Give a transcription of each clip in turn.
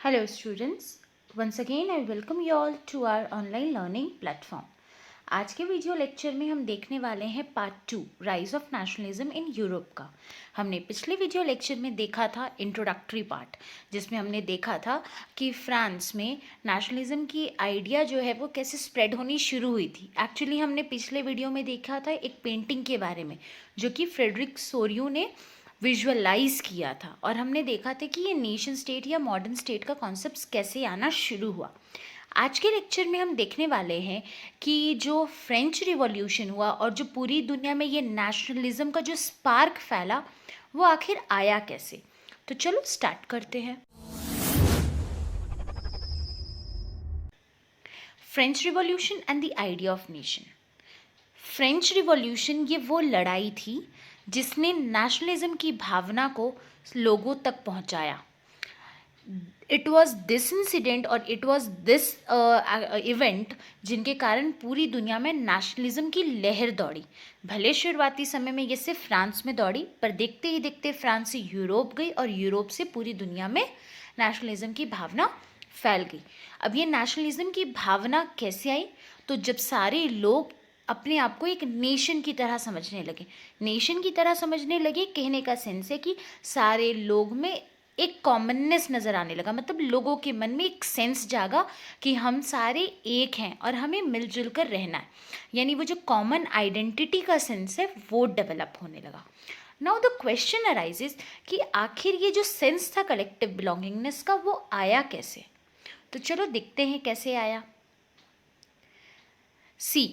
Hello students, once again I welcome you all to our online learning platform. आज के video lecture में हम देखने वाले हैं part 2 rise of nationalism in Europe का। हमने पिछले वीडियो लेक्चर में देखा था इंट्रोडक्टरी पार्ट, जिसमें हमने देखा था कि फ्रांस में नेशनलिज्म की आइडिया जो है वो कैसे स्प्रेड होनी शुरू हुई थी। एक्चुअली हमने पिछले वीडियो में देखा था एक पेंटिंग के बारे में जो कि फ्रेडरिक सोरियू ने विजुअलाइज किया था, और हमने देखा था कि ये नेशन स्टेट या मॉडर्न स्टेट का कॉन्सेप्ट कैसे आना शुरू हुआ। आज के लेक्चर में हम देखने वाले हैं कि जो फ्रेंच रिवॉल्यूशन हुआ और जो पूरी दुनिया में ये नेशनलिज्म का जो स्पार्क फैला वो आखिर आया कैसे। तो चलो स्टार्ट करते हैं। French revolution and the idea of nation. French revolution ये वो लड़ाई थी जिसने नेशनलिज्म की भावना को लोगों तक पहुंचाया। इट वॉज दिस इंसिडेंट और इट वॉज दिस इवेंट जिनके कारण पूरी दुनिया में नेशनलिज्म की लहर दौड़ी। भले शुरुआती समय में ये सिर्फ फ्रांस में दौड़ी, पर देखते ही देखते फ्रांस से यूरोप गई और यूरोप से पूरी दुनिया में नेशनलिज्म की भावना फैल गई। अब ये नेशनलिज्म की भावना कैसे आई? तो जब सारे लोग अपने आप को एक नेशन की तरह समझने लगे। नेशन की तरह समझने लगे कहने का सेंस है कि सारे लोग में एक कॉमननेस नज़र आने लगा, मतलब लोगों के मन में एक सेंस जागा कि हम सारे एक हैं और हमें मिलजुल कर रहना है। यानी वो जो कॉमन आइडेंटिटी का सेंस है वो डेवलप होने लगा। नाउ द क्वेश्चन अराइजेस कि आखिर ये जो सेंस था कलेक्टिव बिलोंगिंगनेस का वो आया कैसे। तो चलो देखते हैं कैसे आया। सी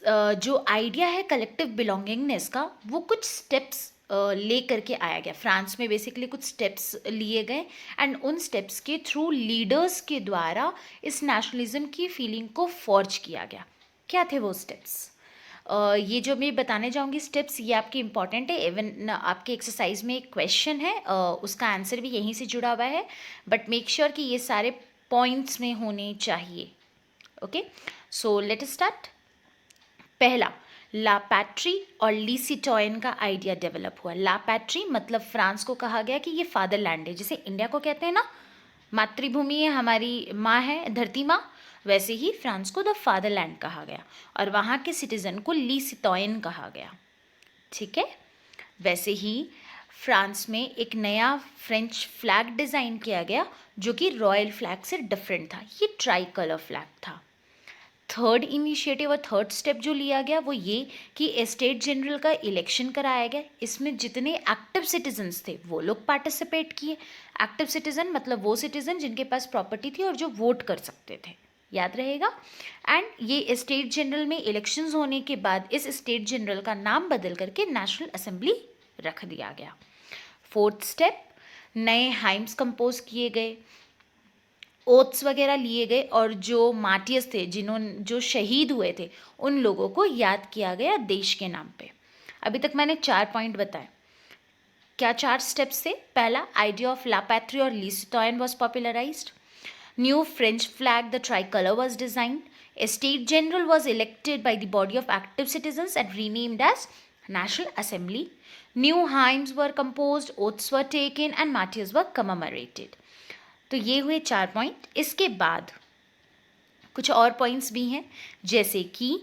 जो आइडिया है कलेक्टिव बिलोंगिंगनेस का वो कुछ स्टेप्स ले करके आया गया। फ्रांस में बेसिकली कुछ स्टेप्स लिए गए एंड उन स्टेप्स के थ्रू लीडर्स के द्वारा इस नेशनलिज्म की फीलिंग को फॉर्ज किया गया। क्या थे वो स्टेप्स? ये जो मैं बताने जाऊंगी स्टेप्स ये आपके इंपॉर्टेंट है। इवन आपके एक्सरसाइज में एक क्वेश्चन है उसका आंसर भी यहीं से जुड़ा हुआ है, बट मेक श्योर कि ये सारे पॉइंट्स में होने चाहिए। Okay, so let start. पहला, ला पैट्री और ली सिटोयन का आइडिया डेवलप हुआ। ला पैट्री मतलब फ्रांस को कहा गया कि ये फादरलैंड है, जैसे इंडिया को कहते हैं ना मातृभूमि है, हमारी माँ है धरती माँ, वैसे ही फ्रांस को द फादरलैंड कहा गया और वहाँ के सिटीजन को ली सिटोयन कहा गया। ठीक है, वैसे ही फ्रांस में एक नया फ्रेंच फ्लैग डिज़ाइन किया गया जो कि रॉयल फ्लैग से डिफरेंट था। ये ट्राई कलर फ्लैग था। थर्ड इनिशिएटिव और थर्ड स्टेप जो लिया गया वो ये कि एस्टेट जनरल का इलेक्शन कराया गया। इसमें जितने एक्टिव सिटीजन्स थे वो लोग पार्टिसिपेट किए। एक्टिव सिटीजन मतलब वो सिटीजन जिनके पास प्रॉपर्टी थी और जो वोट कर सकते थे, याद रहेगा। एंड ये स्टेट जनरल में इलेक्शंस होने के बाद इस स्टेट जनरल का नाम बदल करके नेशनल असेंबली रख दिया गया। फोर्थ स्टेप, नए हाइम्स कंपोज किए गए, ओथ्स वगैरह लिए गए और जो मार्टियर्स थे जो शहीद हुए थे उन लोगों को याद किया गया देश के नाम पे। अभी तक मैंने 4 पॉइंट बताए। क्या 4 स्टेप्स थे? पहला, आइडिया ऑफ ला पैट्री और le citoyen was popularised. New French flag the tricolour was designed. A state general was elected by the body of active citizens and renamed as National Assembly. New hymns were composed, oaths were taken and martyrs were commemorated. तो ये हुए 4 point. इसके बाद कुछ और points भी हैं, जैसे कि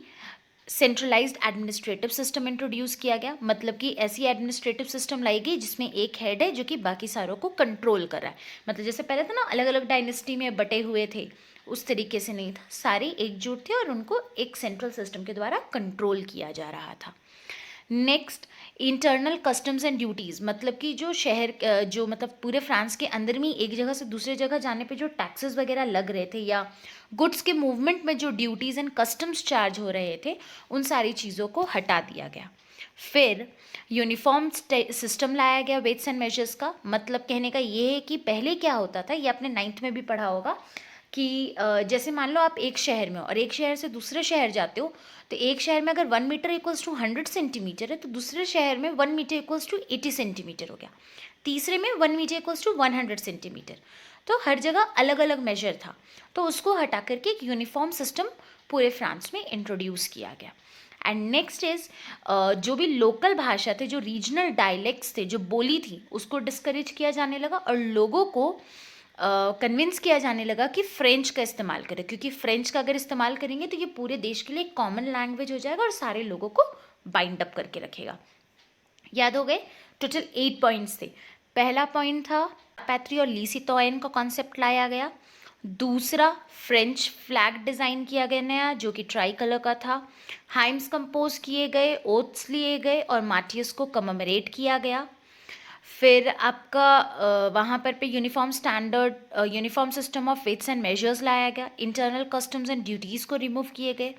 सेंट्रलाइज्ड एडमिनिस्ट्रेटिव सिस्टम इंट्रोड्यूस किया गया, मतलब कि ऐसी एडमिनिस्ट्रेटिव सिस्टम लाई गई जिसमें एक हेड है जो कि बाकी सारों को कंट्रोल कर रहा है। मतलब जैसे पहले था ना अलग अलग डायनेस्टी में बटे हुए थे, उस तरीके से नहीं था, सारे एकजुट थे और उनको एक सेंट्रल सिस्टम के द्वारा कंट्रोल किया जा रहा था। Next, internal customs and duties, मतलब कि जो शहर जो मतलब पूरे फ्रांस के अंदर में एक जगह से दूसरे जगह जाने पे जो टैक्सेस वगैरह लग रहे थे या गुड्स के मूवमेंट में जो ड्यूटीज़ एंड कस्टम्स चार्ज हो रहे थे उन सारी चीज़ों को हटा दिया गया। फिर यूनिफॉर्म सिस्टम लाया गया वेट्स एंड मेजर्स का। मतलब कहने का ये है कि पहले क्या होता था, ये आपने 9th में भी पढ़ा होगा कि जैसे मान लो आप एक शहर में हो और एक शहर से दूसरे शहर जाते हो, तो एक शहर में अगर 1 मीटर इक्वल्स टू 100 सेंटीमीटर है तो दूसरे शहर में 1 मीटर इक्वल्स टू 80 सेंटीमीटर हो गया, तीसरे में 1 मीटर इक्वल्स टू 100 सेंटीमीटर। तो हर जगह अलग अलग मेजर था, तो उसको हटा करके एक यूनिफॉर्म सिस्टम पूरे फ्रांस में इंट्रोड्यूस किया गया। एंड नेक्स्ट इज जो भी लोकल भाषा थे, जो रीजनल डायलेक्ट्स थे, जो बोली थी, उसको डिस्करेज किया जाने लगा और लोगों को कन्विंस किया जाने लगा कि फ्रेंच का इस्तेमाल करें, क्योंकि फ्रेंच का अगर इस्तेमाल करेंगे तो ये पूरे देश के लिए एक कॉमन लैंग्वेज हो जाएगा और सारे लोगों को बाइंड अप करके रखेगा। याद हो गए? टोटल 8 पॉइंट्स थे। पहला पॉइंट था पैट्री और ली सितोयन का कॉन्सेप्ट लाया गया। दूसरा, फ्रेंच फ्लैग डिज़ाइन किया गया नया, जो कि ट्राई कलर का था। हाइम्स कंपोज किए गए, ओथ्स लिए गए और मार्टियस को कमेमोरेट किया गया। फिर आपका वहाँ पर पे uniform standard, uniform system of weights and measures लाया गया। इंटरनल कस्टम्स एंड ड्यूटीज़ को रिमूव किए गए।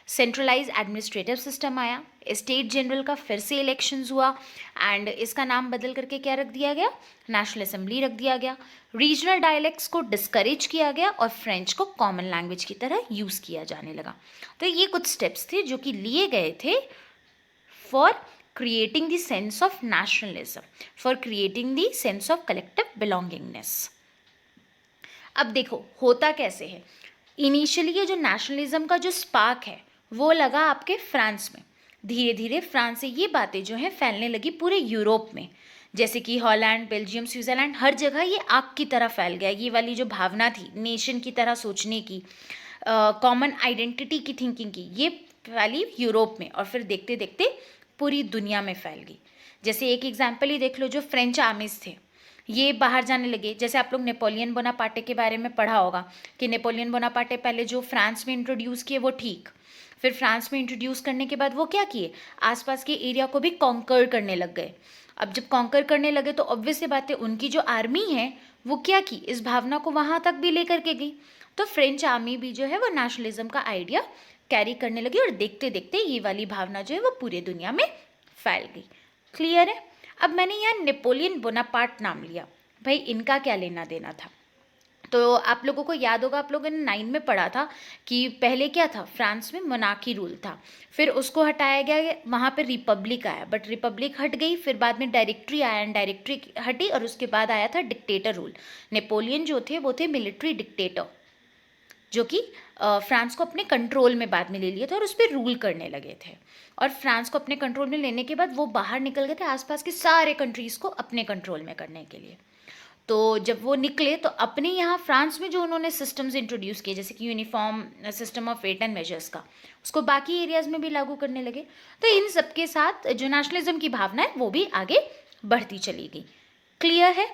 सेंट्रलाइज एडमिनिस्ट्रेटिव सिस्टम आया। स्टेट जनरल का फिर से इलेक्शंस हुआ एंड इसका नाम बदल करके क्या रख दिया गया? नेशनल असेंबली रख दिया गया। रीजनल डायलेक्ट्स को डिस्करेज किया गया और फ्रेंच को कॉमन लैंग्वेज की तरह यूज़ किया जाने लगा। तो ये कुछ स्टेप्स थे जो कि लिए गए थे for creating the sense of nationalism, for creating the sense of collective belongingness. अब देखो होता कैसे है। इनिशियली ये जो नेशनलिज्म का जो स्पार्क है वो लगा आपके फ्रांस में। धीरे धीरे फ्रांस से ये बातें जो हैं फैलने लगी पूरे यूरोप में, जैसे कि हॉलैंड, बेल्जियम, स्विट्ज़रलैंड, हर जगह ये आग की तरह फैल गया। ये वाली जो भावना थी नेशन की तरह सोचने की, कॉमन आइडेंटिटी की थिंकिंग की, ये फैली यूरोप में और फिर देखते देखते पूरी दुनिया में फैल गई। जैसे एक एग्जाम्पल ही देख लो, जो फ्रेंच आर्मीज थे ये बाहर जाने लगे। जैसे आप लोग नेपोलियन बोनापार्टे के बारे में पढ़ा होगा कि नेपोलियन बोनापार्टे पहले जो फ्रांस में इंट्रोड्यूस किए वो ठीक, फिर फ्रांस में इंट्रोड्यूस करने के बाद वो क्या किए, आसपास के एरिया को भी कॉन्कर करने लग गए। अब जब कॉन्कर करने लगे तो ऑब्वियस सी बात है उनकी जो आर्मी है वो क्या की, इस भावना को वहाँ तक भी लेकर के गई। तो फ्रेंच आर्मी भी जो है वो नेशनलिज्म का आइडिया कैरी करने लगी और देखते देखते ये वाली भावना जो है वो पूरे दुनिया में फैल गई। क्लियर है? अब मैंने यहाँ नेपोलियन बोनापार्ट नाम लिया, भाई इनका क्या लेना देना था? तो आप लोगों को याद होगा, आप लोगों ने 9 में पढ़ा था कि पहले क्या था, फ्रांस में मोनार्की रूल था, फिर उसको हटाया गया, वहाँ पर रिपब्लिक आया, बट रिपब्लिक हट गई, फिर बाद में डायरेक्टरी आया, डायरेक्टरी हटी और उसके बाद आया था डिक्टेटर रूल। नेपोलियन जो थे वो थे मिलिट्री डिक्टेटर, जो कि फ्रांस को अपने कंट्रोल में बाद में ले लिए थे और उस पर रूल करने लगे थे। और फ्रांस को अपने कंट्रोल में लेने के बाद वो बाहर निकल गए थे आसपास के सारे कंट्रीज़ को अपने कंट्रोल में करने के लिए। तो जब वो निकले तो अपने यहाँ फ्रांस में जो उन्होंने सिस्टम्स इंट्रोड्यूस किए, जैसे कि uniform system of weight and measures का, उसको बाकी एरियाज़ में भी लागू करने लगे। तो इन सब के साथ जो नेशनलिज्म की भावना है वो भी आगे बढ़ती चली गई। क्लियर है?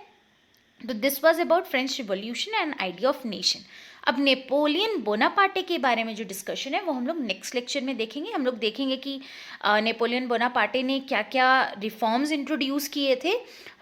तो this was about French revolution and idea of nation. अब नेपोलियन बोनापार्टे के बारे में जो डिस्कशन है वो हम लोग नेक्स्ट लेक्चर में देखेंगे। हम लोग देखेंगे कि नेपोलियन बोनापार्टे ने क्या क्या रिफॉर्म्स इंट्रोड्यूस किए थे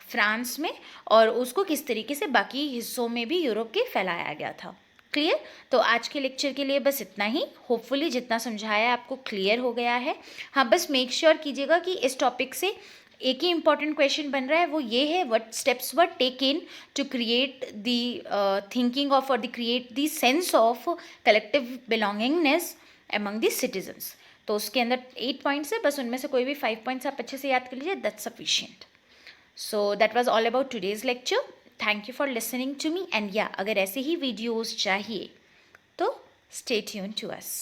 फ्रांस में और उसको किस तरीके से बाकी हिस्सों में भी यूरोप के फैलाया गया था। क्लियर? तो आज के लेक्चर के लिए बस इतना ही। होपफुली जितना समझाया आपको क्लियर हो गया है। हाँ, बस मेक श्योर कीजिएगा कि इस टॉपिक से एक ही इंपॉर्टेंट क्वेश्चन बन रहा है, वो ये है, what steps were taken to create the thinking of और the create the sense of collective belongingness among the citizens. तो उसके अंदर 8 पॉइंट्स है, बस उनमें से कोई भी 5 पॉइंट्स आप अच्छे से याद कर लीजिए, that's sufficient. So that was all about today's lecture. Thank you for listening to me and या अगर ऐसे ही वीडियोज़ चाहिए तो स्टे ट्यून टू अस।